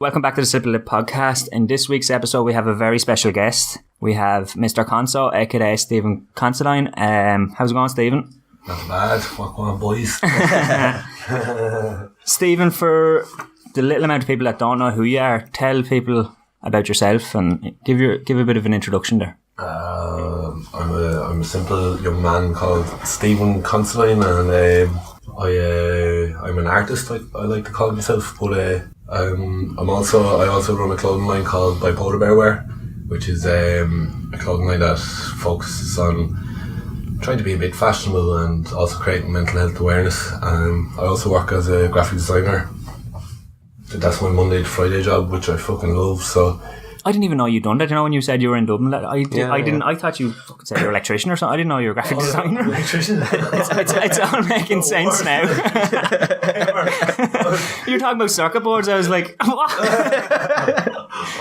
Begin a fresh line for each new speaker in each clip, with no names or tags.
Welcome back to the Simple Lip podcast. In this week's episode, we have a very special guest. We have Mr. Conso, aka Stiofán Consaidín. How's it going, Stephen?
Not bad. What going on, boys?
Stephen, for the little amount of people that don't know who you are, tell people about yourself and give a bit of an introduction there.
I'm a simple young man called Stiofán Consaidín, and I'm an artist. I like to call myself, but I also run a clothing line called BPB Wear, which is a clothing line that focuses on trying to be a bit fashionable and also creating mental health awareness. I also work as a graphic designer. That's my Monday to Friday job, which I fucking love. So
I didn't even know you'd done that. You know, when you said you were in Dublin, I thought you fucking said you're an electrician or something. I didn't know you were a graphic designer.
Electrician.
it's all making sense now. You're talking about circuit boards. I was like, what?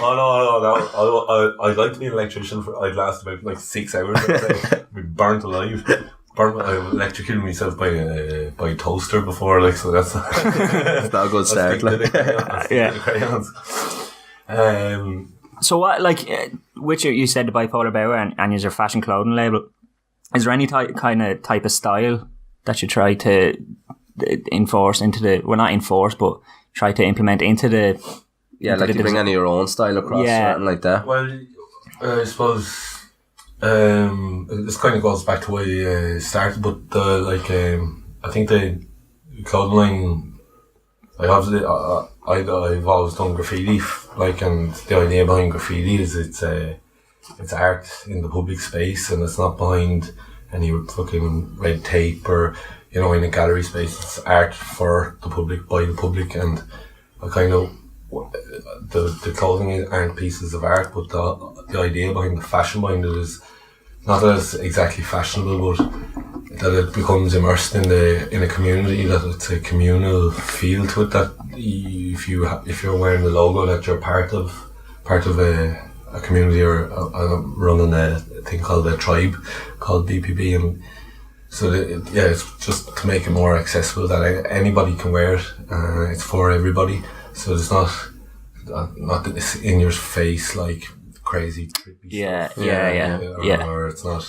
Oh no! I'd like to be an electrician. I'd last about like 6 hours. I'd be burnt alive. I've electrocuted myself by a toaster before, like, so that's
it's not a good start.
Crayons.
So what, like, which you said the Bipolar Bear and is your fashion clothing label? Is there any type of style that you try to enforce into the? Well, not enforce, but try to implement into the.
Yeah, like you bring any of your own style across, or something like that.
Well, I suppose. This kind of goes back to where you started, but I think the clothing line, I've always done graffiti, and the idea behind graffiti is it's art in the public space, and it's not behind any fucking red tape or, you know, in a gallery space. It's art for the public, by the public, and I kind of, the clothing aren't pieces of art, but the idea behind the fashion behind it is not that it's exactly fashionable, but that it becomes immersed in a community, that it's a communal feel to it, that if you're wearing the logo, that you're part of a community, or running a thing called a tribe called BPB, and so it's just to make it more accessible, that anybody can wear it. It's for everybody. So it's not that it's in your face like crazy trippy stuff. Yeah. Or it's not,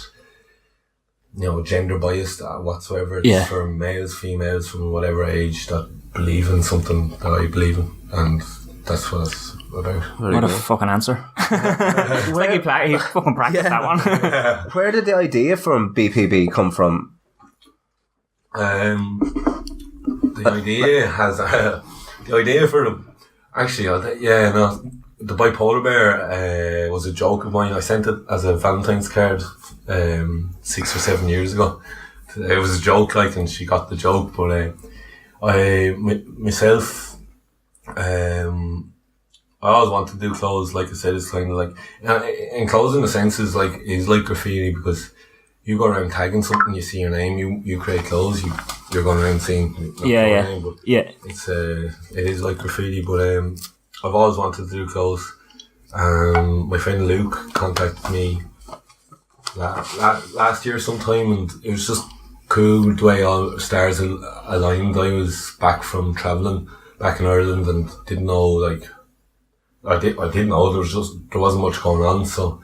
you know, gender biased whatsoever. It's for males, females, from whatever age that believe in something that I believe in, and that's what it's about.
What a fucking answer. It's like he fucking practiced that one.
Where did the idea from BPB come from?
The idea for them, actually, the Bipolar Bear was a joke of mine. I sent it as a Valentine's card 6 or 7 years ago. It was a joke, like, and she got the joke, but I always wanted to do clothes. Like I said, it's kind of like, in clothes in a sense is like graffiti, because you go around tagging something, you see your name, you create clothes, you're going around seeing your name, but it is like graffiti. But I've always wanted to do clothes. My friend Luke contacted me last year sometime, and it was just cool the way all stars aligned. I was back from travelling back in Ireland and didn't know, like, I didn't know there wasn't much going on, so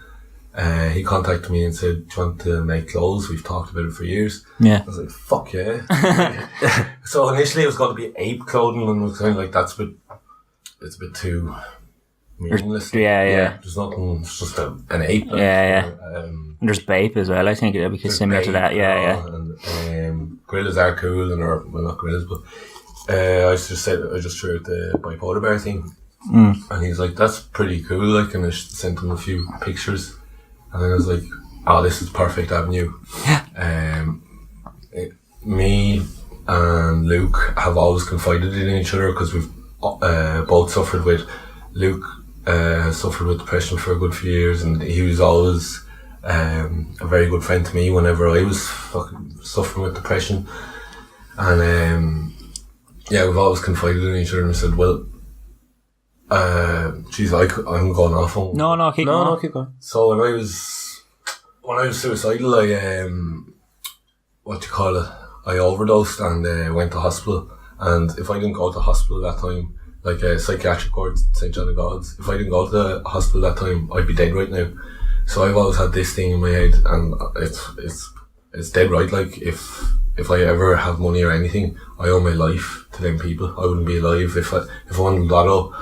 he contacted me and said, "Do you want to make clothes? We've talked about it for years."
Yeah.
I was like, "Fuck yeah!" So initially it was going to be ape clothing, and it was kind of like, it's a bit too meaningless.
Yeah.
There's nothing. It's just an ape.
And there's Bape as well. I think it'll be similar to that. Yeah.
And gorillas are cool, well, not gorillas, but I just threw out the Bipolar Bear thing, and he's like, "That's pretty cool." Like, and I sent him a few pictures. And then I was like, "Oh, this is perfect avenue." Me and Luke have always confided in each other, because we've both suffered with. Luke suffered with depression for a good few years, and he was always a very good friend to me whenever I was fucking suffering with depression. And we've always confided in each other, and we said, "Well, I'm going off on."
No, keep going.
So when I was suicidal, I overdosed and went to hospital. And if I didn't go to hospital that time, like a psychiatric ward, St. John of God's. If I didn't go to the hospital that time, I'd be dead right now. So I've always had this thing in my head, and it's dead right. Like if I ever have money or anything, I owe my life to them people. I wouldn't be alive if I won the lotto.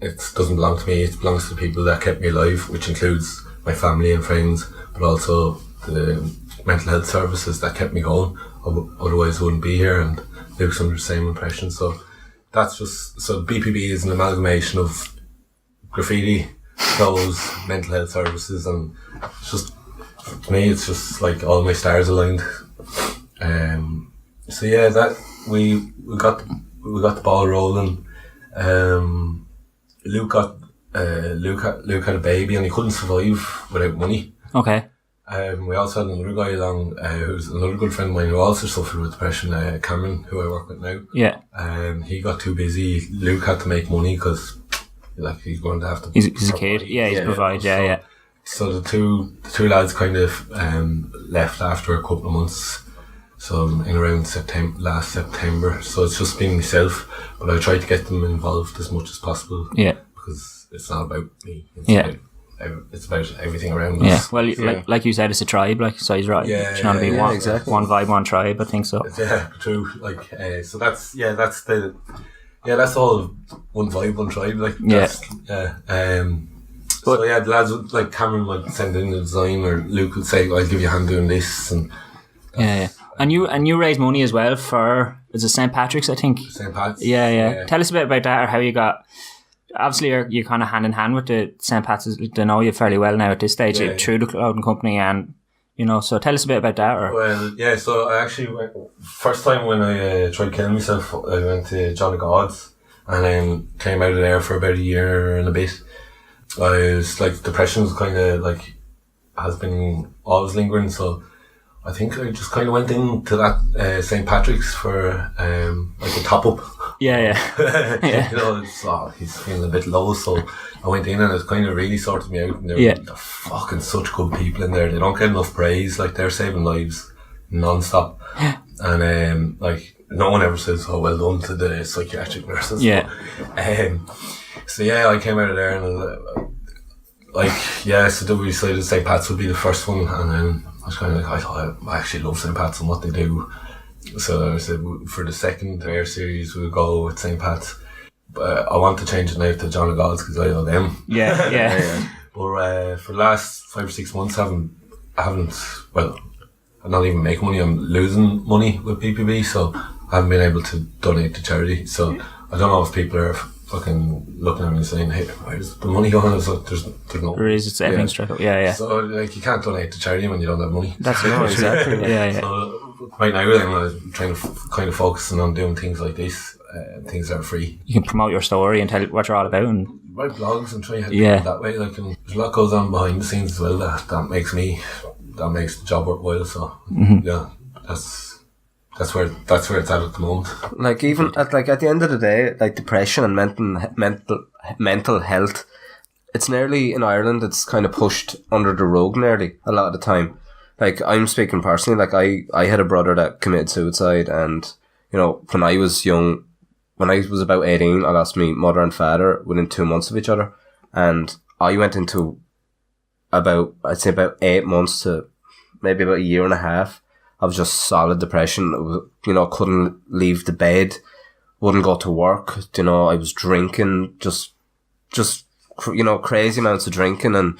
It doesn't belong to me. It belongs to the people that kept me alive, which includes my family and friends, but also the mental health services that kept me going. Otherwise I wouldn't be here, and Luke's under the same impression. So that's just, so BPB is an amalgamation of graffiti, clothes, mental health services, and it's just, to me, it's just like all my stars aligned. So yeah, that we got the ball rolling. Luke had a baby, and he couldn't survive without money.
Okay.
We also had another guy along, who's another good friend of mine who also suffered with depression, Cameron, who I work with now.
Yeah.
He got too busy. Luke had to make money because, like, he's going to have to.
He's a kid. Yeah, he's provide. Yeah.
So the two lads kind of left after a couple of months. So in around last September. So it's just been myself, but I tried to get them involved as much as possible.
Yeah.
Because it's not about me. It's about everything around us.
Yeah, well, like you said, it's a tribe, like, so he's right.
Yeah,
it's trying to be one,
exactly.
one vibe, one tribe, I think so.
Yeah, true. Like, so that's all one vibe, one tribe. Like, so yeah, the lads would, like, Cameron would send in the design, or Luke would say, "I'll give you a hand doing this," and
and you raise money as well for, is it St. Patrick's, I think?
St. Pat's.
Yeah. Tell us a bit about that, or how you got. Obviously, you're kind of hand in hand with the St. Pat's. They know you fairly well now at this stage, through the clothing company, and so tell us a bit about that. Or
well, yeah. So I actually first time when I tried killing myself, I went to John of God's, and then came out of there for about a year and a bit. I was like, depression was kind of like, has been always lingering, so I think I just kind of went into that St. Patrick's for like a top up.
Yeah.
He's feeling a bit low, so I went in, and it kind of really sorted me out. And they're fucking such good people in there. They don't get enough praise. Like, they're saving lives non-stop. And like, no one ever says, "Oh, well done" to the psychiatric nurses.
Yeah.
So yeah, I came out of there, and so we decided St. Pat's would be the first one, and then I was kind of like, I thought I actually love St. Pat's and what they do. So I said, for the second Air series, we'll go with St. Pat's. But I want to change it now to John of God's because I know them.
Yeah.
But for the last 5 or 6 months, I'm not even making money. I'm losing money with BPB, so I haven't been able to donate to charity. So I don't know if people are fucking looking at me and saying, "Hey, where's the money going?" So there's no.
There is, it's everything's straight up. Yeah.
So like, you can't donate to charity when you don't have money.
That's exactly. Yeah.
So right now, I'm trying to kind of focusing on doing things like this, things that are free.
You can promote your story and tell what you're all about, and
write blogs and try to help people that way. Like, and there's a lot goes on behind the scenes as well that makes the job worthwhile. So that's where it's at the moment.
Like, even at the end of the day, like, depression and mental health, it's nearly, in Ireland, it's kind of pushed under the rug nearly a lot of the time. Like, I'm speaking personally, like, I had a brother that committed suicide, and when I was young, when I was about 18, I lost my mother and father within 2 months of each other, and I went into about 8 months to maybe about a year and a half of just solid depression. Couldn't leave the bed, wouldn't go to work. I was drinking, just crazy amounts of drinking, and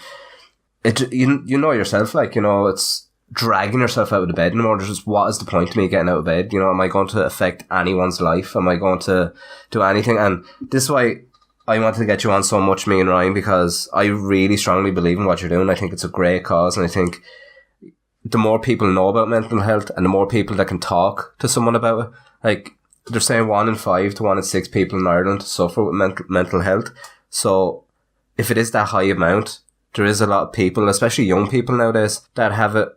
it. Yourself, like, it's dragging yourself out of the bed anymore. There's just, what is the point of me getting out of bed? Am I going to affect anyone's life? Am I going to do anything? And this is why I wanted to get you on so much, me and Ryan, because I really strongly believe in what you're doing. I think it's a great cause, and I think the more people know about mental health, and the more people that can talk to someone about it, like, they're saying 1 in 5 to 1 in 6 people in Ireland suffer with mental health. So if it is that high amount, there is a lot of people, especially young people nowadays, that have it,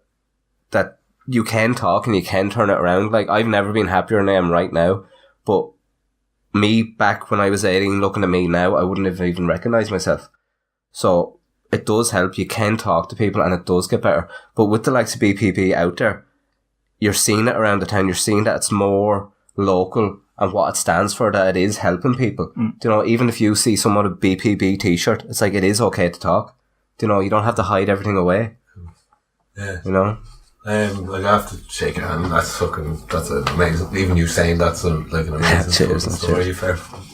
that you can talk and you can turn it around. Like, I've never been happier than I am right now, but me back when I was 18, looking at me now, I wouldn't have even recognised myself. So it does help. You can talk to people, and it does get better. But with the likes of BPB out there, you're seeing it around the town. You're seeing that it's more local, and what it stands for, that it is helping people. You know, even if you see someone with a BPB t-shirt, it's like, it is okay to talk. You know, you don't have to hide everything away.
Yeah.
You know?
Like, I have to shake your hand. That's amazing. Even you saying that's an amazing story.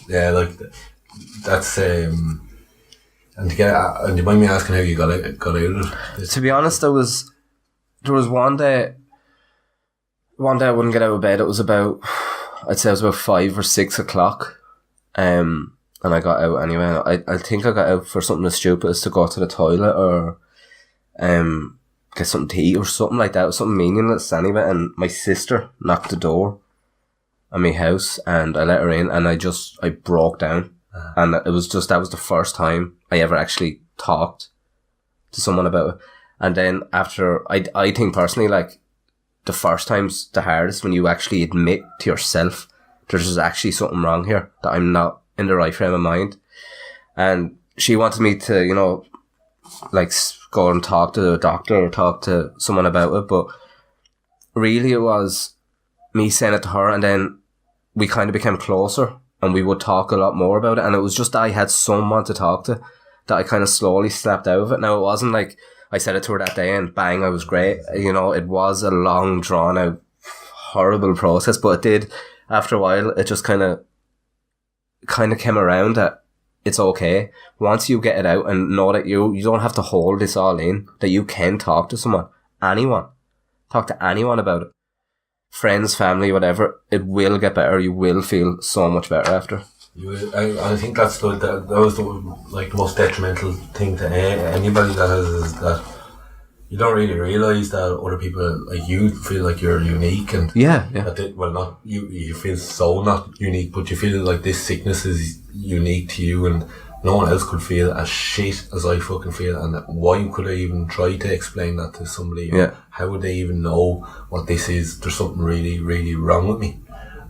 Yeah, like, that's, and you mind me asking how you got out of it?
To be honest, there was one day I wouldn't get out of bed. It was about, I'd say it was about 5 or 6 o'clock. And I got out anyway. I think I got out for something as stupid as to go to the toilet or get something to eat or something like that. It was something meaningless anyway. And my sister knocked the door at my house and I let her in and I broke down. And it was just, that was the first time I ever actually talked to someone about it. And then after, I think personally, like, the first time's the hardest, when you actually admit to yourself there's actually something wrong here, that I'm not in the right frame of mind. And she wanted me to, you know, like, go and talk to the doctor or talk to someone about it. But really it was me saying it to her, and then we kind of became closer and we would talk a lot more about it. And it was just that I had someone to talk to, that I kind of slowly snapped out of it. Now, it wasn't like I said it to her that day and bang, I was great. You know, it was a long, drawn out, horrible process, but it did, after a while, it just kind of came around that it's okay. Once you get it out and know that you don't have to hold this all in, that you can talk to someone, talk to anyone about it. Friends, family, whatever, it will get better. You will feel so much better after.
I think that was the most detrimental thing to anybody that has, is that you don't really realise that other people, like, you feel like you're unique, and not you feel so not unique, but you feel like this sickness is unique to you and no one else could feel as shit as I fucking feel. And why could I even try to explain that to somebody? How would they even know what this is? There's something really, really wrong with me.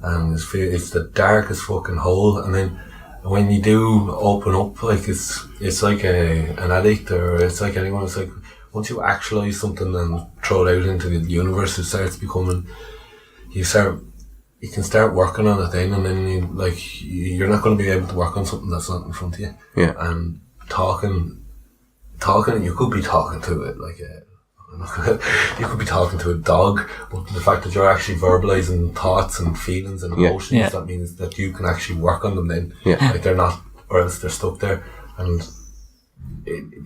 And it's the darkest fucking hole. And then when you do open up, like, it's like an addict, or it's like anyone. It's like, once you actualize something and throw it out into the universe, it starts becoming, you can start working on it then, and then you're not going to be able to work on something that's not in front of you.
Yeah.
And talking, you could be talking to it like you could be talking to a dog, but the fact that you're actually verbalizing thoughts and feelings and emotions, that means that you can actually work on them then. Like, they're not, or else they're stuck there. And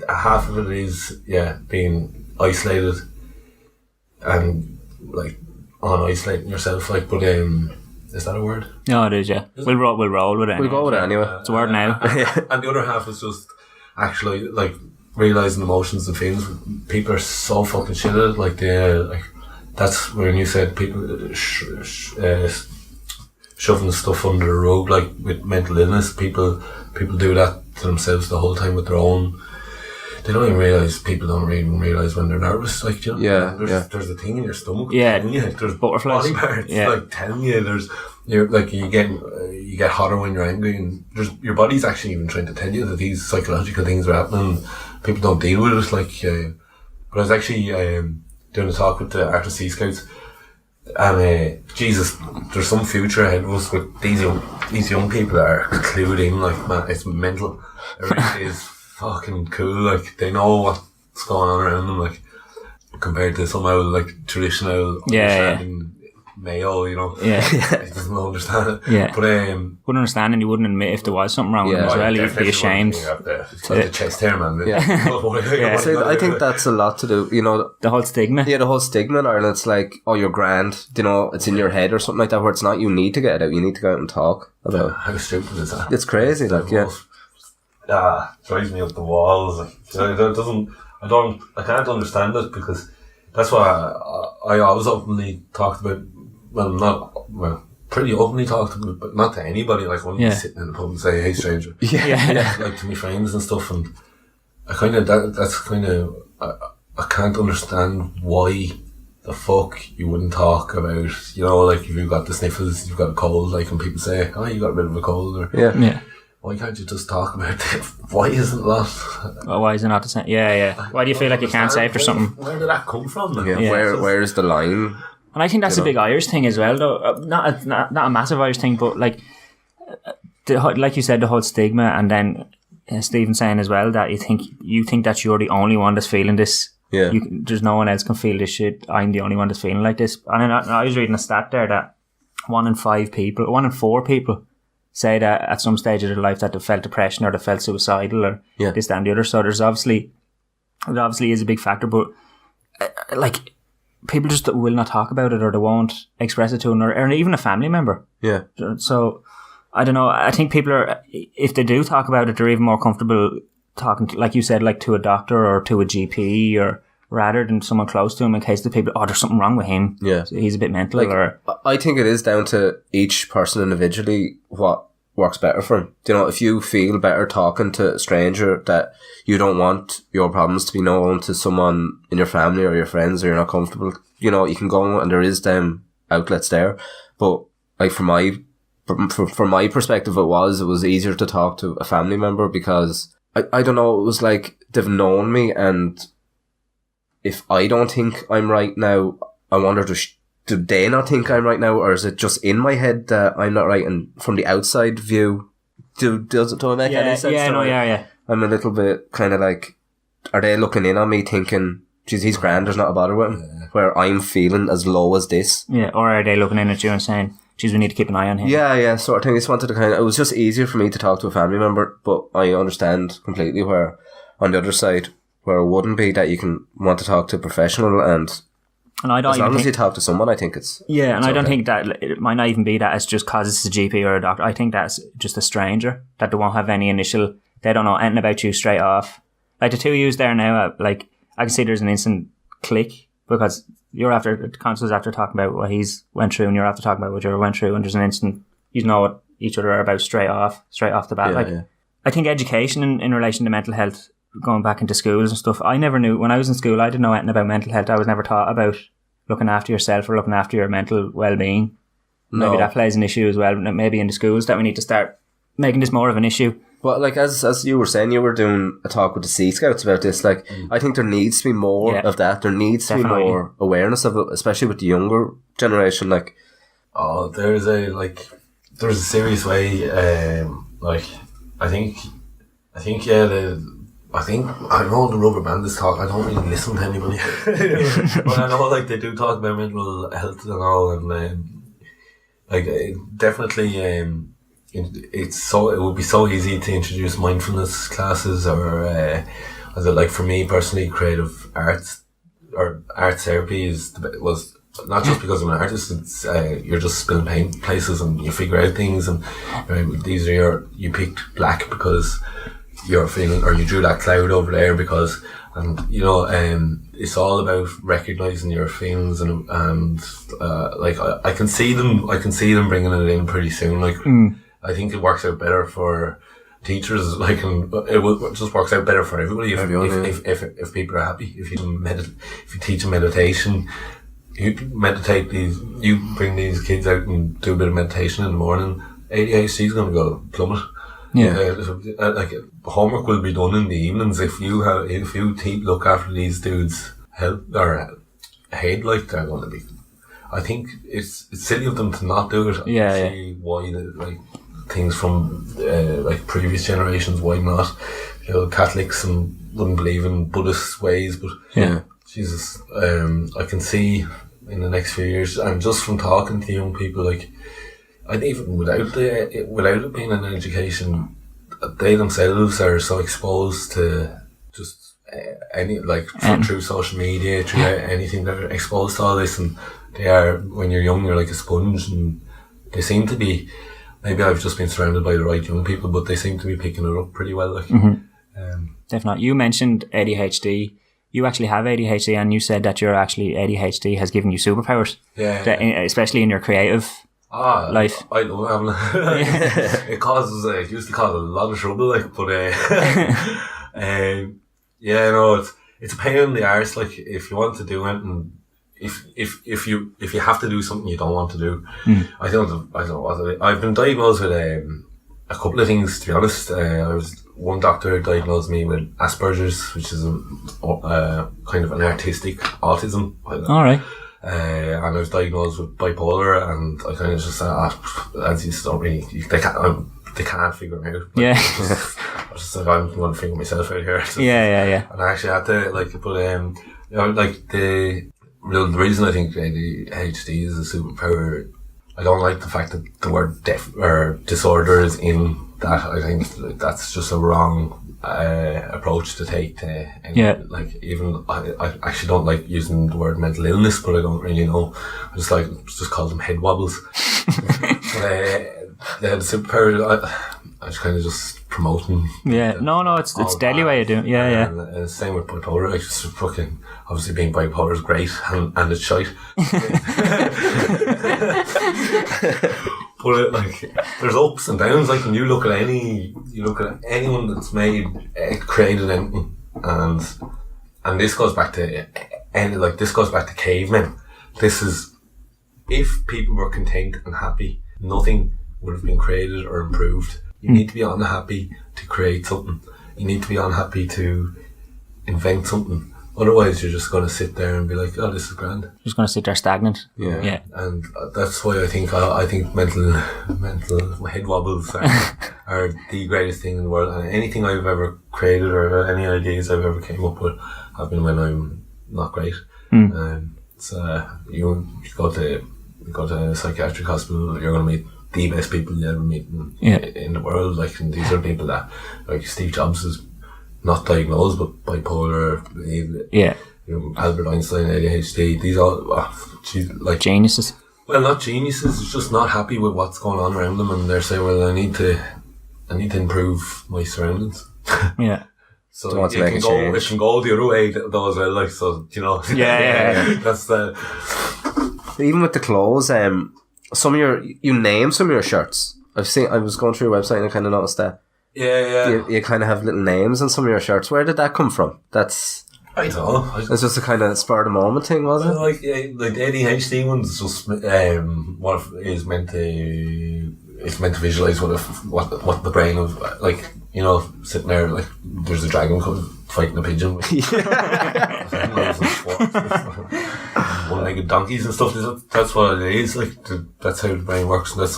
half of it is being isolated and like isolating yourself, like, but is that a word?
No, it is, yeah. We'll roll with it.
We'll go with it anyway.
It's a word now.
And the other half is just actually, like, realising emotions and feelings. People are so fucking shit at it. Like, that's when you said people shoving the stuff under the rug, like with mental illness. People do that to themselves the whole time with their own. They don't even realise. People don't even realise when they're nervous. Like, you know, there's a thing in your stomach. Telling you, there's
butterflies.
Body parts. Like, telling you you get hotter when you're angry, and your body's actually even trying to tell you that these psychological things are happening. People don't deal with it. Like, but I was actually doing a talk with the Arctic Sea Scouts, and Jesus, there's some future ahead of us with these young people that are clued in. Like, man, it's mental. It really is fucking cool. Like, they know what's going on around them, like, compared to somehow like traditional understanding Mayo, you know. He doesn't understand it. But
wouldn't understand, and you wouldn't admit if there was something wrong with him as well. You'd be ashamed.
It's like the chest hair, man.
So I think that's a lot to do, you know,
the whole stigma.
The whole stigma in Ireland. It's like, oh, you're grand, you know, it's in your head or something like that, where it's not. You need to get it out. You need to go out and talk about it.
How stupid is that?
It's crazy, like,
drives me up the walls. Like, I can't understand it, because that's why I always openly talked about, pretty openly talked about, but not to anybody. Like, when I'm sitting in the pub and say, "Hey, stranger," like, to my friends and stuff, and I kind of I can't understand why the fuck you wouldn't talk about, you know, like, if you've got the sniffles, you've got a cold, like, and people say, "Oh, you got a bit of a cold," or why can't you just talk about it? Why isn't that?
Well, why is it not the same? Why do you feel like you can't say it for something?
Where did that come from?
Where is the line
And I think that's a big Irish thing as well, though. Not a massive Irish thing, but like you said, the whole stigma, and then Stephen saying as well that you think that you're the only one that's feeling this.
Yeah.
There's no one else can feel this shit. I'm the only one that's feeling like this. And I was reading a stat there that 1 in 4 people say that at some stage of their life that they felt depression or they felt suicidal or this, that and the other. So it obviously is a big factor, but like people just will not talk about it, or they won't express it to another, or even a family member.
Yeah.
So I don't know. I think people are, if they do talk about it, they're even more comfortable talking to, like you said, like to a doctor or to a GP, or rather than someone close to him, in case the people, there's something wrong with him.
Yeah.
So he's a bit mental.
Like,
or
I think it is down to each person individually what works better for him. You know, if you feel better talking to a stranger that you don't want your problems to be known to someone in your family or your friends, or you're not comfortable, you know, you can go, and there is them outlets there. But like from my perspective, it was easier to talk to a family member, because I don't know, it was like they've known me, and if I don't think I'm right now, I wonder, do they not think I'm right now, or is it just in my head that I'm not right? And from the outside view, does it make any sense?
Yeah.
I'm a little bit kind of like, are they looking in on me thinking, geez, he's grand, there's not a bother with him, where I'm feeling as low as this?
Yeah, or are they looking in at you and saying, geez, we need to keep an eye on him?
Yeah, sort of thing. I just wanted to it was just easier for me to talk to a family member, but I understand completely where, on the other side, where it wouldn't be, that you can want to talk to a professional, and
I don't
as long as you talk to someone, I think it's...
Yeah, and
it's
I don't
okay.
think that it might not even be that it's just because it's a GP or a doctor. I think that's just a stranger, that they won't have any initial... They don't know anything about you straight off. Like the two of yous there now, like, I can see there's an instant click, because the consul's after talking about what he's went through, and you're after talking about what you went through, and there's an instant, you know what each other are about straight off the bat. I think education in relation to mental health, going back into schools and stuff, I never knew, when I was in school, I didn't know anything about mental health. I was never taught about looking after yourself or looking after your mental well-being.
No.
Maybe that plays an issue as well, maybe in the schools, that we need to start making this more of an issue.
But like, as you were saying, you were doing a talk with the Sea Scouts about this. Like, I think there needs to be more of that. There needs to be more awareness of it, especially with the younger generation. Like,
there's a serious way. I know the rubber bandits talk. I don't really listen to anybody, but I know like they do talk about mental health and all, and definitely. It would be so easy to introduce mindfulness classes, or like for me personally, creative arts or art therapy was not just because I'm an artist. It's you're just spilling paint places and you figure out things, and these are you picked black because you're feeling, or you drew that cloud over there because, and it's all about recognizing your feelings, and I can see them bringing it in pretty soon. I think it works out better for teachers, and it just works out better for everybody if people are happy. If you teach them meditation, you bring these kids out and do a bit of meditation in the morning, ADHD is going to go plummet. Homework will be done in the evenings if you look after these dudes' health or head, like they're going to be. I think it's silly of them to not do it. See why things from previous generations, why not? Catholics and wouldn't believe in Buddhist ways, but Jesus, I can see in the next few years, and just from talking to young people, and even without it being an education, they themselves are so exposed to just through social media, through anything, they're exposed to all this, and they are, when you're young, you're like a sponge, and they seem to be. Maybe I've just been surrounded by the right young people, but they seem to be picking it up pretty well.
Definitely. You mentioned ADHD. You actually have ADHD, and you said that your ADHD has given you superpowers. Especially in your creative life.
I love having it used to cause a lot of trouble, it's a pain in the arse. Like, if you want to do it, and if you have to do something you don't want to do, I don't know. I've been diagnosed with a couple of things, to be honest. One doctor diagnosed me with Asperger's, which is a kind of an artistic autism.
All right.
and I was diagnosed with bipolar, and I kind of just said, as you don't really, they can't figure it out.
Yeah.
I was just like, I'm going to figure myself out here.
Yeah.
And I actually had to, like, but, like, the reason I think ADHD is a superpower, I don't like the fact that the word deaf or disorder is in that. I think that's just a wrong approach to take to like, even I actually don't like using the word mental illness, but I don't really know. I just call them head wobbles. The superpower, I was kind of just promoting.
Yeah, no, it's daily way of doing. Yeah.
And same with bipolar. Like, just fucking obviously being bipolar is great, and it's shite. But like, there's ups and downs. Like, when you look at anyone that's created anything, and this goes back to cavemen. This is, if people were content and happy, nothing would have been created or improved. You need to be unhappy to create something. You need to be unhappy to invent something. Otherwise, you're just going to sit there and be like, "Oh, this is grand."
Just going to sit there stagnant.
Yeah. And that's why I think mental head wobbles are the greatest thing in the world. And anything I've ever created or any ideas I've ever came up with have been when I'm not great. So you go to a psychiatric hospital, you're going to meet the best people you ever meet in the world. Like, and these are people that, like, Steve Jobs is not diagnosed but bipolar. Albert Einstein, ADHD. These all like
geniuses.
Well, not geniuses. It's just not happy with what's going on around them, and they're saying, "Well, I need to improve my surroundings."
Yeah.
So it can go the other way though as well. Like, so, you know.
Yeah.
That's the.
Even with the clothes, you name some of your shirts. I was going through your website and I kind of noticed that.
Yeah.
You kind of have little names on some of your shirts. Where did that come from?
I don't know.
It's just a kind of spur of the moment thing, was it?
Like the ADHD one's just what is meant to. It's meant to visualise what the brain of, like, you know, sitting there, like, there's a dragon fighting a pigeon with one-legged donkeys and stuff. That's what it is. Like, that's how the brain works, and that's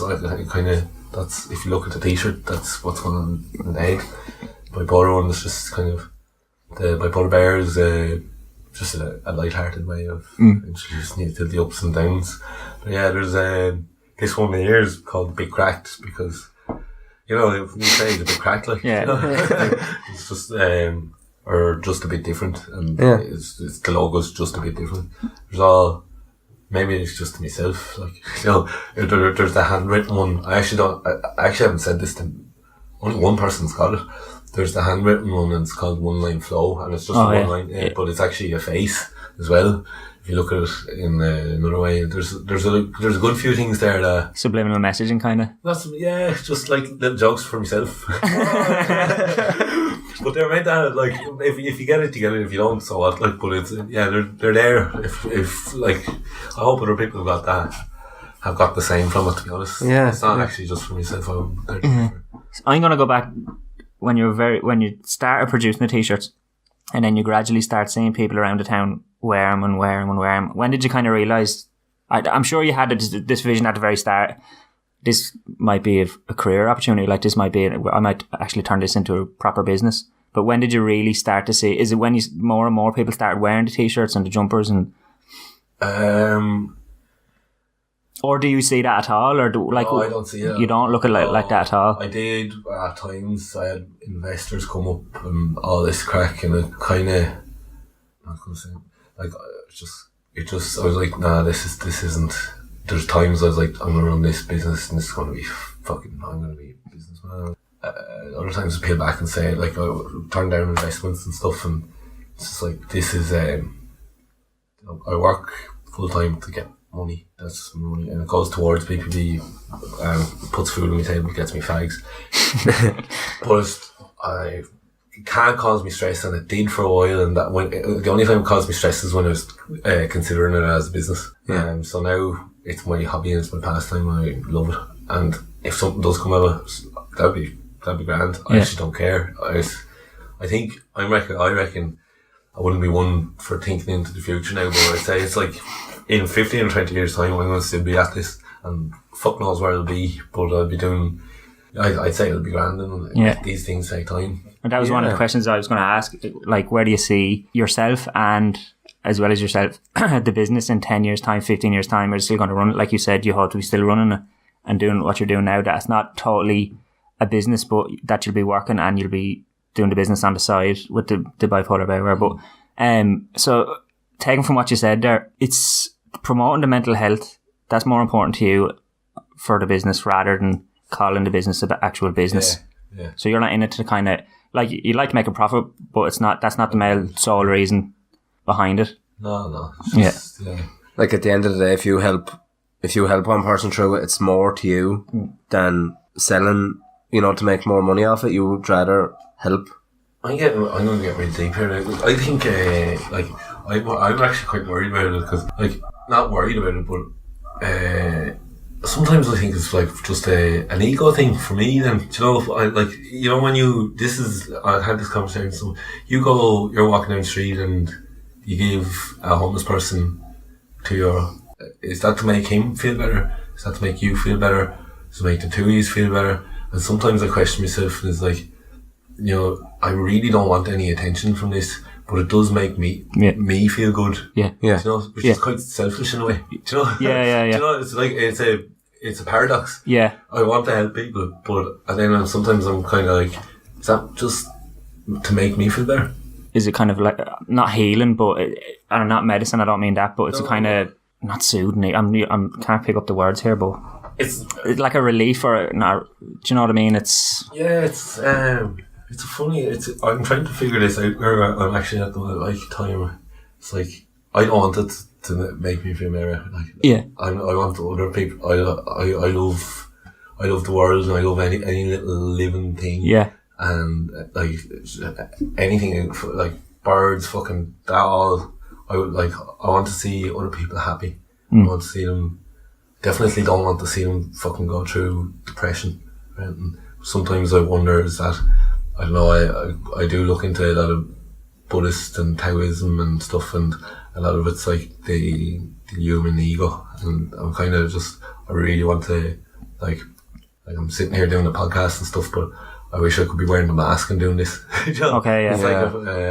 that's, if you look at the t-shirt, that's what's going on in the head. Bipolar one is just kind of, the bipolar bear is just a light-hearted way of introducing you to the ups and downs. But yeah, there's this one here is called Big Cracked because, you know, if you say it's a bit cracked, like, you know, it's just or just a bit different, and it's the logo's just a bit different. Maybe it's just to myself, like, you know, there's the handwritten one. I actually haven't said this to, only one person's got it. There's the handwritten one, and it's called One Line Flow, and it's just one line, but it's actually a face as well. If you look at it in another way, there's a good few things there that
subliminal messaging, kind of.
That's just like little jokes for myself. But they're meant to, like, if you get it, you get it. If you don't, so what? Like, but it's they're there. If like, I hope other people have got the same from it. To be honest, it's not actually just for myself.
I'm gonna go back when you started producing the t-shirts, and then you gradually start seeing people around the town wear them. When did you kind of realise? I'm sure you had this vision at the very start. This might be a career opportunity. Like, this might be, I might actually turn this into a proper business. But when did you really start to see? Is it when more and more people started wearing the t-shirts and the jumpers and? Or do you see that at all? Or no,
I don't see it.
You don't look at like that at all?
I did at times. I had investors come up and all this crack, and it kind of, I'm not gonna say, like, it just I was like, nah, this isn't. There's times I was like, I'm gonna run this business and this is gonna be I'm gonna be a businessman. Other times I peel back and say, like, I turn down investments and stuff, and it's just like, this is I work full time to get money. That's money, and it goes towards BPB, puts food on my table, gets me fags. But it can't cause me stress, and it did for a while. And that the only time it caused me stress is when I was considering it as a business. So now it's my hobby and it's my pastime. I love it, and if something does come out of it, that'd be grand. I actually don't care. I reckon I wouldn't be one for thinking into the future now, but I'd say it's like, in 15 or 20 years time I'm going to still be at this, and fuck knows where it'll be, but I'll be doing, I'd say it'll be grand, and these things take time.
And that was one of the questions I was going to ask, like, where do you see yourself and, as well as yourself, the business in 10 years time, 15 years time? Are you still going to run it? Like you said, you hope to be still running it and doing what you're doing now. That's not totally a business, but that you'll be working and you'll be doing the business on the side with the bipolar bear. But so taking from what you said there, it's promoting the mental health that's more important to you for the business rather than calling the business an actual business.
Yeah.
So you're not in it to kind of, like, you like to make a profit, but that's not the sole reason behind it.
No.
Yeah.
Like, at the end of the day, if you help one person through it, it's more to you than selling, to make more money off it. You would rather help.
I'm going to get really deep here. I think, I'm actually quite worried about it, because, like, not worried about it, but sometimes I think it's like just an ego thing for me. Then, when I had this conversation. So you're walking down the street and you give a homeless person is that to make him feel better? Is that to make you feel better? Does it make the two of you feel better? And sometimes I question myself, and it's like, I really don't want any attention from this, but it does make me feel good.
Yeah.
Which is quite selfish in a way.
Yeah.
It's like it's a paradox.
Yeah.
I want to help people, and then sometimes I'm kind of like, is that just to make me feel better?
Is it kind of like not healing, but and not medicine? I don't mean that, but it's a kind of not soothing. I'm can't pick up the words here, but it's like a relief or not. Do you know what I mean? I'm trying to figure this out where I'm actually at the time. It's like, I don't want it to make me feel better. I want other people. I love the world, and I love any little living thing. Yeah.
And like anything, like birds, fucking that all. I want to see other people happy. I want to see them. Definitely don't want to see them fucking go through depression. Right? And sometimes I wonder, is that, I don't know, I do look into a lot of Buddhist and Taoism and stuff, and a lot of it's like the human ego, and I'm kind of just, I really want to, like I'm sitting here doing a podcast and stuff, but I wish I could be wearing a mask and doing this.
Okay, yeah.
It's like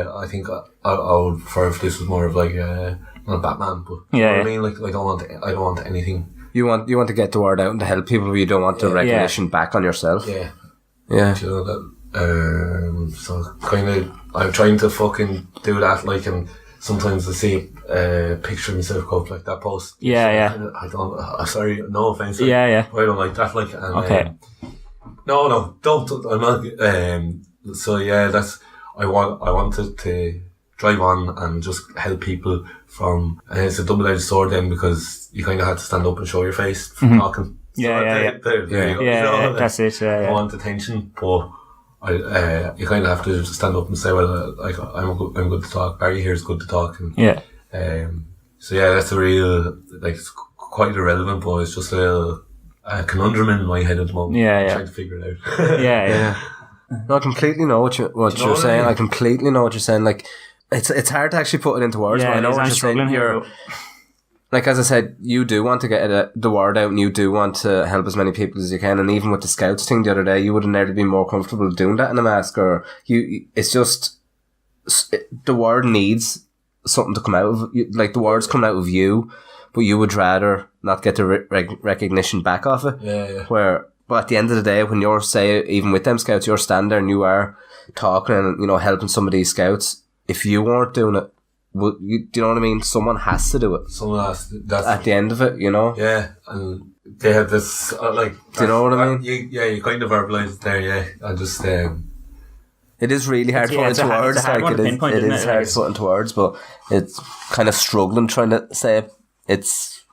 I think I would prefer if this was more of like not Batman, but you know what I mean? Like, I don't want anything.
You want to get the word out and to help people, but you don't want the recognition back on yourself.
Yeah.
Yeah.
You know that. So kind of, I'm trying to fucking do that. Like, and sometimes I see a picture of myself go up like that post.
Yeah.
I don't. I'm sorry. No offense.
Like, yeah.
I don't like that. Like, and,
okay.
No, don't. I'm not. So yeah, that's. I wanted to drive on and just help people from. And it's a double-edged sword then, because you kind of had to stand up and show your face from talking. So
Yeah.
There you go.
That's it.
I want attention, but you kind of have to stand up and say, well, like I'm good to talk. Barry here is good to talk. And, so yeah, that's a real, like, it's quite irrelevant, but it's just a conundrum in my head at the moment. I'm trying to figure it out.
Yeah.
No, I completely know what you're saying. I completely know what you're saying. Like, it's hard to actually put it into words.
Yeah,
but I know what
I'm
you're
struggling
saying.
here.
Like, as I said, you do want to get the word out, and you do want to help as many people as you can. And even with the Scouts thing the other day, you would have never been more comfortable doing that in a mask. Or it's just the word needs something to come out of. Like, the words come out of you, but you would rather not get the recognition back off it.
Yeah.
But at the end of the day, when you're, say, even with them Scouts, you're standing there and you are talking and, helping some of these Scouts. If you weren't doing it, do you know what I mean? Someone has to do it.
Someone has to. That's
at the end of it,
Yeah, and they have this, like...
Do you know what I mean?
You kind of verbalised it there, yeah. I just...
It is really hard to put into words. It is hard to put into words, but it's kind of struggling trying to say it. It's...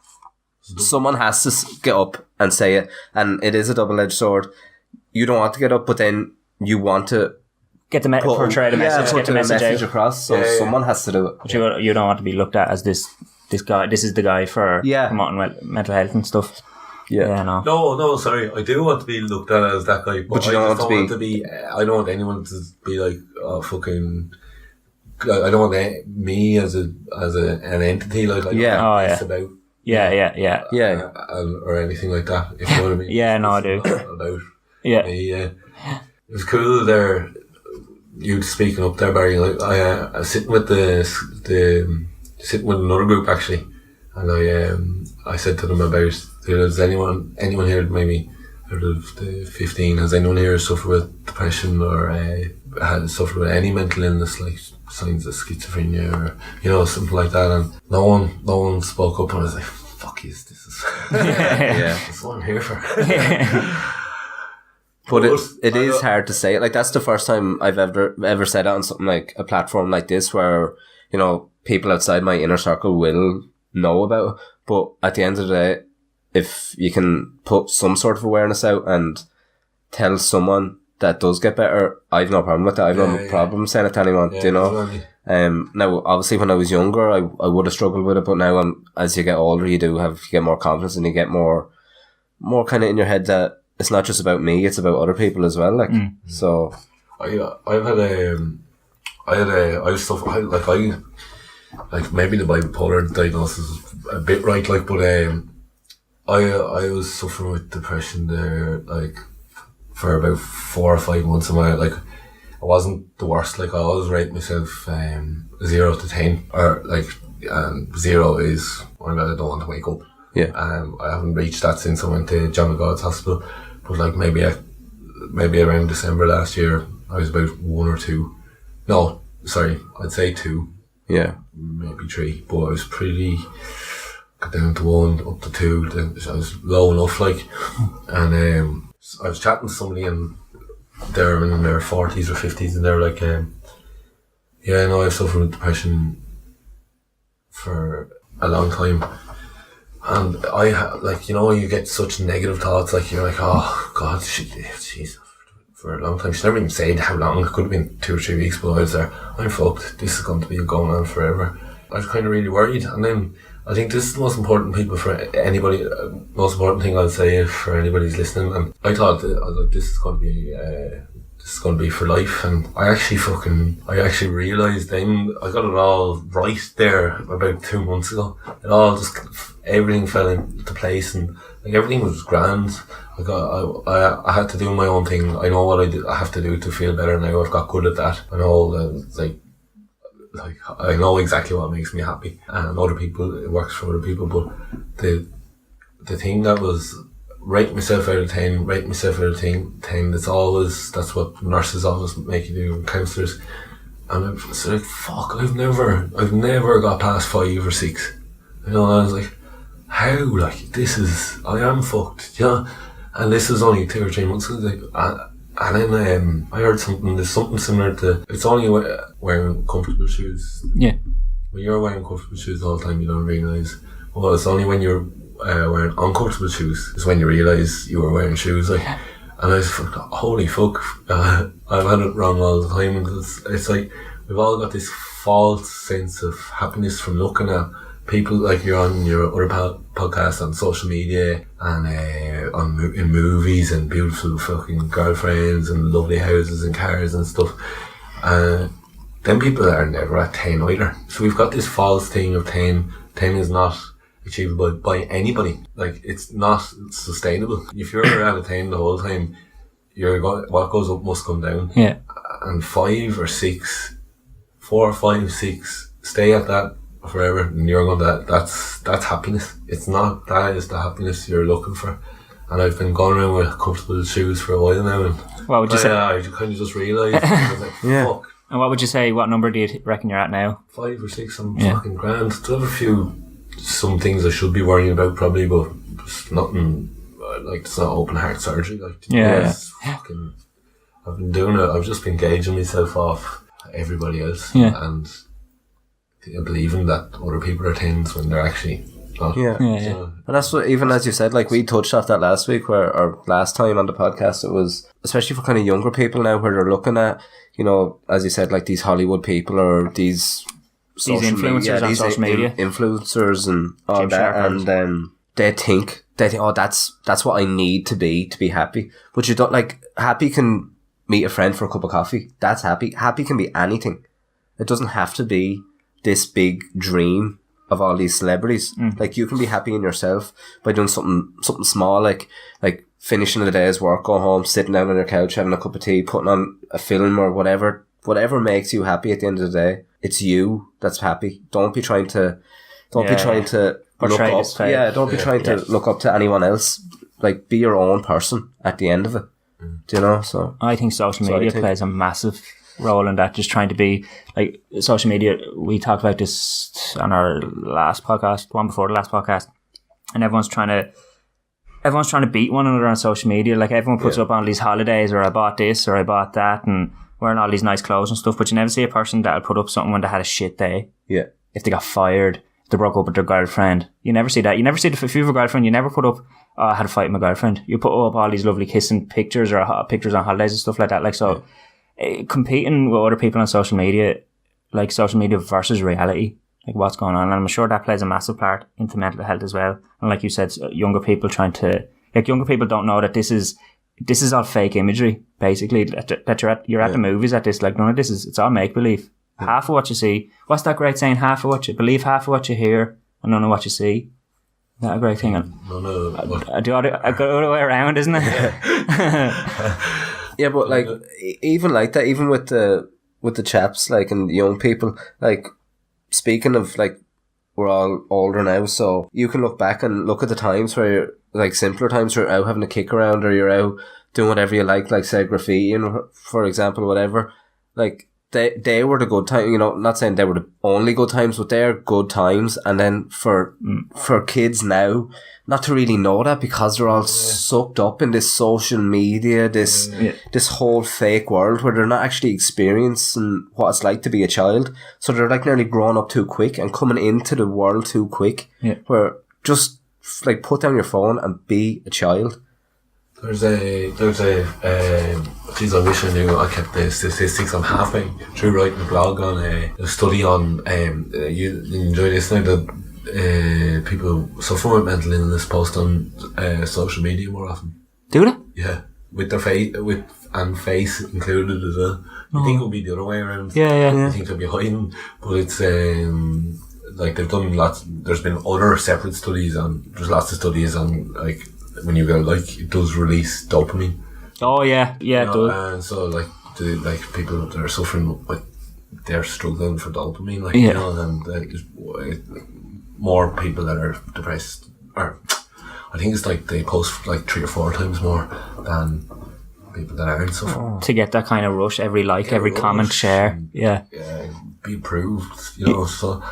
Someone has to get up and say it, and it is a double-edged sword. You don't want to get up, but then you want to
get the portray the message, get the message
across. So someone has to do it.
But you don't want to be looked at as this guy. This is the guy for promoting mental health and stuff.
Yeah.
No. Sorry, I do want to be looked at as that guy, but I don't want to be. I don't want anyone to be like, oh, fucking I don't want me as an entity, like, I don't know it's about. Or anything like that, if you know what I mean.
Yeah, no, I do.
About
yeah.
me, it was cool there, you speaking up there, Barry. Like, I was sitting with sitting with another group actually, and I said to them about, does anyone here maybe out of the 15, has anyone here suffered with depression or has suffered with any mental illness, like signs of schizophrenia or something like that? And no one spoke up, and I was like, fuck yes, this is that's what I'm here for.
But it is hard to say it. Like, that's the first time I've ever said it on something like a platform like this, where people outside my inner circle will know about it. But at the end of the day, if you can put some sort of awareness out and tell someone that does get better, I've no problem with that. I've no problem saying it to anyone. Now, obviously, when I was younger, I would have struggled with it, but now, as you get older, you get more confidence, and you get more kind of in your head that it's not just about me; it's about other people as well. Like, so
I was suffering, like maybe the bipolar diagnosis is a bit right, like, but I was suffering with depression there, like, for about 4 or 5 months of my, like, I wasn't the worst. Like, I always rate myself 0 to 10, or like 0 is when I don't want to wake up.
Yeah.
I haven't reached that since I went to John McGod's hospital, but like maybe around December last year I was about 1 or 2. No, sorry, I'd say 2.
Yeah.
Maybe 3, but I was pretty. Got down to 1, up to 2. Then I was low enough, like, and I was chatting to somebody, and they're in their 40s or 50s, and they're like, I've suffered with depression for a long time, and you get such negative thoughts, like, you're like, oh God, jeez, for a long time. She never even said how long. It could have been 2 or 3 weeks, but I was there, I'm fucked, this is going to be going on forever. I was kind of really worried, and then I think this is the most important thing for anybody. Most important thing I'd say for anybody who's listening. And I thought, this is going to be for life. And I actually realised then I got it all right there about 2 months ago. Everything fell into place, and like everything was grand. I had to do my own thing. I know what I have to do to feel better now. I've got good at that. I know like I know exactly what makes me happy, and other people, it works for other people, but the thing that was rate myself out of 10, that's what nurses always make you do, and counsellors, and I was like, fuck, I've never got past 5 or 6, and I was like, how, like, I am fucked, and this was only 2 or 3 months ago, like, and then I heard there's something similar to, it's only wearing comfortable shoes. Yeah. When you're wearing comfortable shoes all the time, you don't realise. Well, it's only when you're wearing uncomfortable shoes is when you realise you were wearing shoes. Like, and I was like, holy fuck, I've had it wrong all the time. And it's like, we've all got this false sense of happiness from looking at people, like you're on your other podcasts on social media and in movies, and beautiful fucking girlfriends and lovely houses and cars and stuff. Them people are never at 10 either. So we've got this false thing of 10. 10 is not achievable by anybody. Like, it's not sustainable. If you're at a 10 the whole time, what goes up must come down. Yeah. And 5 or 6, 4, 5, 6, stay at that forever, and you're going to, that's happiness. It's not, that is the happiness you're looking for. And I've been going around with comfortable shoes for a while now, and
what would you say?
I kind of just realised, I was like, fuck.
And what would you say, what number do you reckon you're at now?
5 or 6, I'm fucking grand. There have some things I should be worrying about probably, but it's nothing, like, it's not open heart surgery, like, fucking, I've been doing it, I've just been gauging myself off everybody else, and believing that other people are 10s when they're actually not.
And that's what, even as you said, like, we touched off that last week, or last time on the podcast, it was, especially for kind of younger people now, where they're looking at, as you said, like, these Hollywood people, or these
influencers on social media,
influencers and all that, and they think, oh, that's what I need to be happy. But you don't, like, happy can meet a friend for a cup of coffee. That's happy. Happy can be anything. It doesn't have to be this big dream of all these celebrities. Like, you can be happy in yourself by doing something small, like finishing the day's work, go home, sitting down on your couch, having a cup of tea, putting on a film or whatever makes you happy at the end of the day. It's you that's happy. Don't be trying to look up. Don't be trying to look up to anyone else. Like, be your own person at the end of it. Do you know? So
I think social media plays a massive role in that. Just trying to be like social media. We talked about this on our last podcast, one before the last podcast, and everyone's trying to beat one another on social media. Like, everyone puts up on these holidays, or I bought this, or I bought that, and wearing all these nice clothes and stuff. But you never see a person that'll put up something when they had a shit day.
Yeah.
If they got fired, if they broke up with their girlfriend. You never see that. You never see if you have a girlfriend, you never put up, oh, I had a fight with my girlfriend. You put up all these lovely kissing pictures or pictures on holidays and stuff like that. Like, so competing with other people on social media, like social media versus reality, like what's going on. And I'm sure that plays a massive part into mental health as well. And like you said, younger people younger people don't know that this is all fake imagery, basically, that you're at the movies at this. Like, none of this it's all make believe. Half of what you see, what's that great saying? Half of what you believe, half of what you hear, and none of what you see. Is that a great thing? I do all the other way around, isn't it?
Yeah, but like, even like that, even with the chaps, like, and young people, like, speaking of, like, we're all older now, so you can look back and look at the times where you're, like, simpler times where you're out having a kick around, or you're out doing whatever you like say graffitiing, for example, whatever. Like, they were the good times, you know, not saying they were the only good times, but they're good times. And then for kids now, not to really know that, because they're all sucked up in this social media, this whole fake world where they're not actually experiencing what it's like to be a child. So they're like nearly grown up too quick and coming into the world too quick, where just like put down your phone and be a child.
Geez, I wish I knew I kept the statistics. I'm halfway through writing a blog on a study on, you enjoy this now, that people suffering with mental illness post on social media more often.
Do they?
Yeah, with their face, and face included as well. You think it would be the other way around.
Yeah.
I think they'll be hiding, but it's like they've done lots. There's been other separate studies, and there's lots of studies on, like, when you go, like, it does release dopamine.
Oh yeah, it does.
And so, like, people that are suffering with, they're struggling for dopamine, like, you know, and there's more people that are depressed, or I think it's like they post like 3 or 4 times more than people that aren't suffering.
To get that kind of rush, every like, every comment, share,
be approved, you know. So,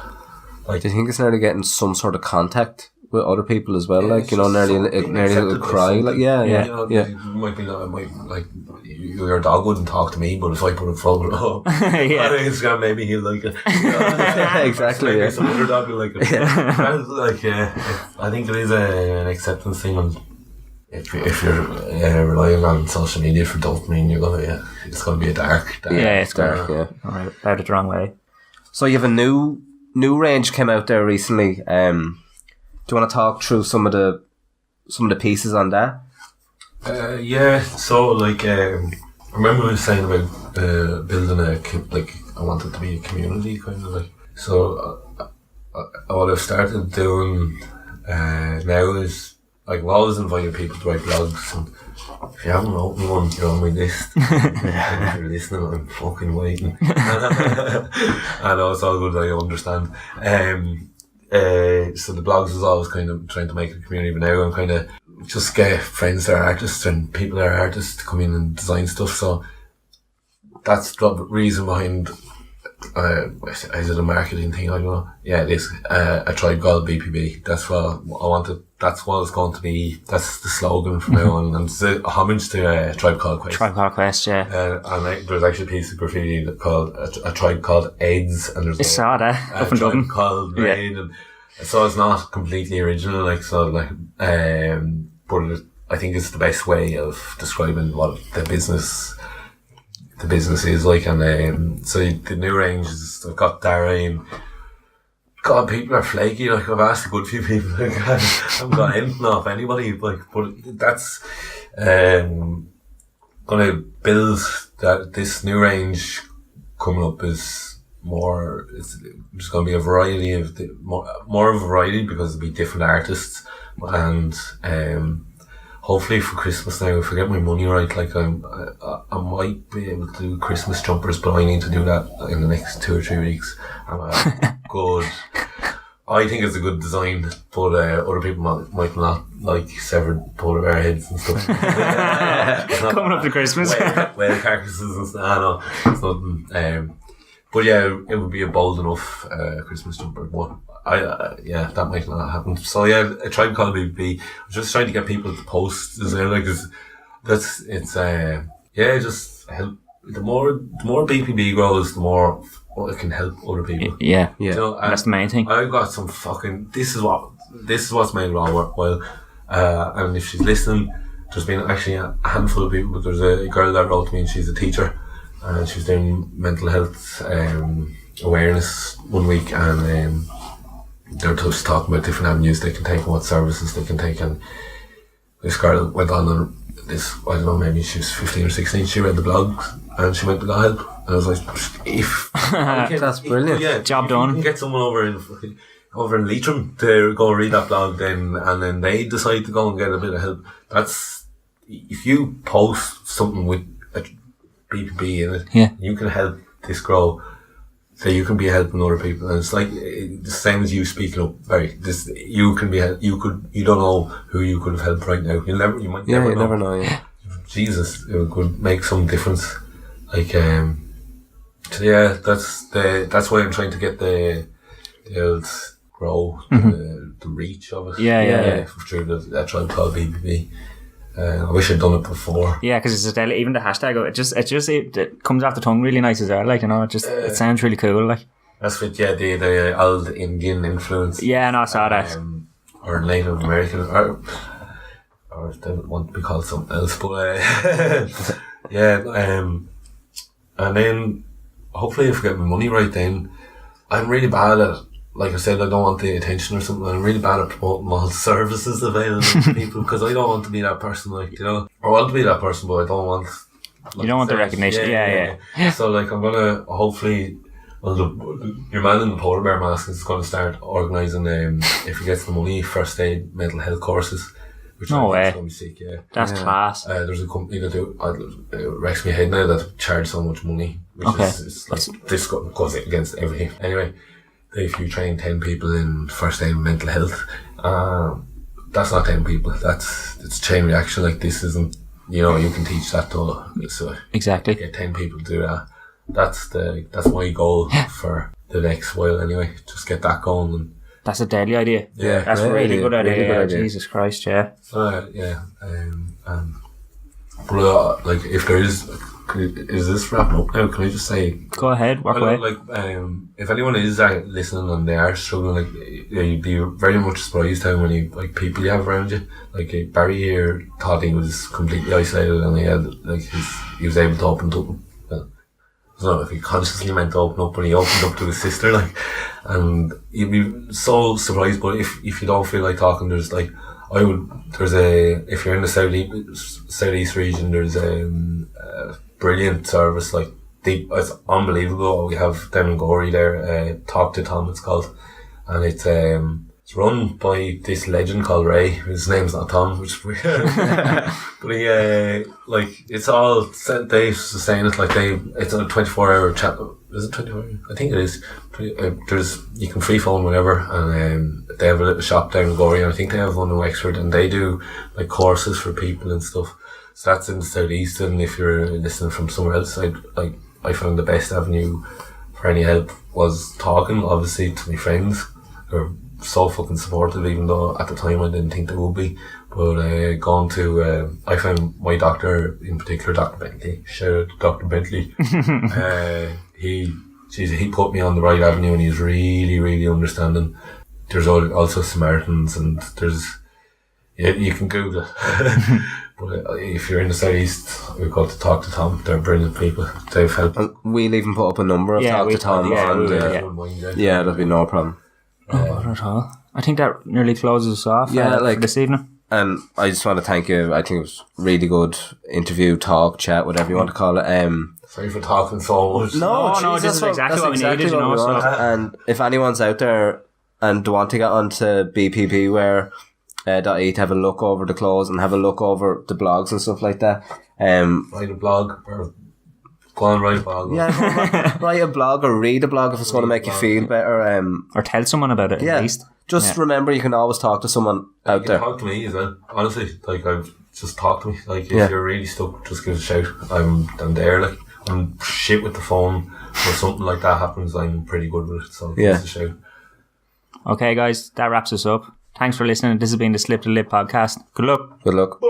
like,
do you think it's nearly getting some sort of contact with other people as well, like, you know, nearly a little cry, like,
You know, it might be like your dog wouldn't talk to me, but if I put a photo up on Instagram, maybe he'll like it. You know?
Exactly.
Maybe some other dog will like it. I think it is an acceptance thing, and if you're relying on social media for dopamine, it's gonna be a dark.
It's dark. Alright, about it the wrong way.
So you have a new range came out there recently. Do you want to talk through some of the pieces on that?
So, like, I remember we were saying about building I want it to be a community, kind of, like. So what I've started doing now is, like, I've always invited people to write blogs, and if you haven't opened one, you're on my list. If you're listening, I'm fucking waiting. I know it's all good, I understand. So the blogs is always kind of trying to make a community, but now I'm kind of just get friends that are artists and people that are artists to come in and design stuff. So that's the reason behind, is it a marketing thing? I don't know. Yeah, it is. A tribe called BPB. That's what I wanted. That's what it's going to be. That's the slogan from now on. And it's a homage to a Tribe Called Quest.
Tribe Called Quest, yeah.
And there's actually a piece of graffiti called a tribe called AIDS, and there's
a
tribe called Rain, and so it's not completely original, like, so, like, but I think it's the best way of describing what the business is like. And so the new range is, I've got Dara in. God, people are flaky. Like, I've asked a good few people. Like, I haven't got anything off anybody. Like, but that's gonna build that. This new range coming up is more. There's going to be a variety of more of a variety because there'll be different artists, and hopefully for Christmas now, if I get my money right, like I might be able to do Christmas jumpers, but I need to do that in the next 2 or 3 weeks. Good. I think it's a good design, but other people might not like severed polar bear heads and stuff.
Coming up to Christmas.
Whale carcasses and stuff. No, it's nothing. But yeah, it would be a bold enough Christmas jumper. But that might not happen. So yeah, I tried to call BPB. I'm just trying to get people to post as well, like, just help. The more BPB grows, the more it can help other people.
Yeah.
You know,
that's the main thing.
I've got some fucking. This is what's made it all worthwhile. And if she's listening, there's been actually a handful of people. But there's a girl that wrote to me, and she's a teacher, and she's doing mental health awareness one week, and they're just talking about different avenues they can take and what services they can take. And this girl went on and this, I don't know, maybe she was 15 or 16. She read the blogs and she went to got help. And I was like,
that's brilliant.
Yeah, job done.
You can get someone over in Leitrim to go and read that blog, and then they decide to go and get a bit of help. That's, if you post something with a BPB in it, you can help this grow. So you can be helping other people, and it's like the same as you speaking up. You can be you don't know who you could have helped right now. You might never know.
Yeah.
Jesus, it could make some difference. Like, so yeah, that's why I'm trying to get the old grow, the reach of it.
Yeah.
Through that tribe called BPB. I wish I'd done it before.
Yeah, because it's even the hashtag. It comes off the tongue really nice as well. Like, you know, it sounds really cool. Like,
that's what. Yeah, the old Indian influence.
Yeah, no, I saw that.
Or Native American, or they want to be called something else. But and then hopefully if I get my money right, then I'm really bad at. Like I said, I don't want the attention or something. I'm really bad at promoting all the services available to people because I don't want to be that person, like, you know. I want to be that person, but I don't want. Like,
you don't want the recognition. Yeah.
So like I'm gonna hopefully. Well, your man in the polar bear mask is going to start organising. If he gets the money, first aid mental health courses. Which
no way.
Is going to be sick, yeah.
That's class.
There's a company that wrecks my head now that charge so much money, which is like this goes against everything. Anyway. If you train 10 people in first aid mental health, that's not 10 people. It's chain reaction. Like, this isn't, you know, you can teach that to. So
exactly.
Get 10 people to do that. That's my goal for the next while. Anyway, just get that going. And
that's a deadly idea.
Yeah,
that's a really good idea.
Really good idea.
Jesus Christ, yeah.
But like, if there is this wrapping up now? Can I just say?
Go ahead, walk away.
Like, if anyone is listening and they are struggling, like, you'd be very much surprised how many like people you have around you. Like, Barry here thought he was completely isolated, and he had he was able to open up. I don't know if he consciously meant to open up, but he opened up to his sister, like, and you'd be so surprised. But if you don't feel like talking, there's like. If you're in the southeast region, there's a brilliant service, like, it's unbelievable. We have down in Gorey there, Talk to Tom it's called, and it's run by this legend called Ray. His name's not Tom, which is weird. But he, it's all, Dave's saying it like it's a 24-hour chat. Is it 24 hours? I think it is. You can free phone whenever, and they have a little shop down in Gorey, and I think they have one in Wexford, and they do like courses for people and stuff. So that's in the southeast, and if you're listening from somewhere else, I found the best avenue for any help was talking, obviously, to my friends. They're so fucking supportive, even though at the time I didn't think they would be. But going to, I found my doctor in particular, Dr. Bentley. Shout out to Dr. Bentley. He put me on the right avenue, and he's really, really understanding. There's also Samaritans, and you can Google it. But if you're in the southeast, we've got to Talk to Tom. They're brilliant people. They've helped.
And we'll even put up a number of Talk to Tom. That'd be no problem.
Not at all. I think that nearly closes us off for this evening.
And I just want to thank you. I think it was really good interview, talk, chat, whatever you want to call it.
Sorry for talking so much.
No, this is exactly what we needed, you know. So.
And if anyone's out there and want to get onto BPB Wear .ie to have a look over the clothes and have a look over the blogs and stuff like that.
Write a blog or go on, write a blog.
Yeah, write a blog or read a blog if it's going to make you feel better.
Or tell someone about it at least.
Just remember you can always talk to someone out there.
Talk to me as well. Honestly, like just talk to me. Like if you're really stuck, just give us a shout. I'm there. Like I'm shit with the phone. Or something like that happens, I'm pretty good with it. So give us a shout.
Okay, guys, that wraps us up. Thanks for listening. This has been the Slip to Lip podcast. Good luck.
Good luck.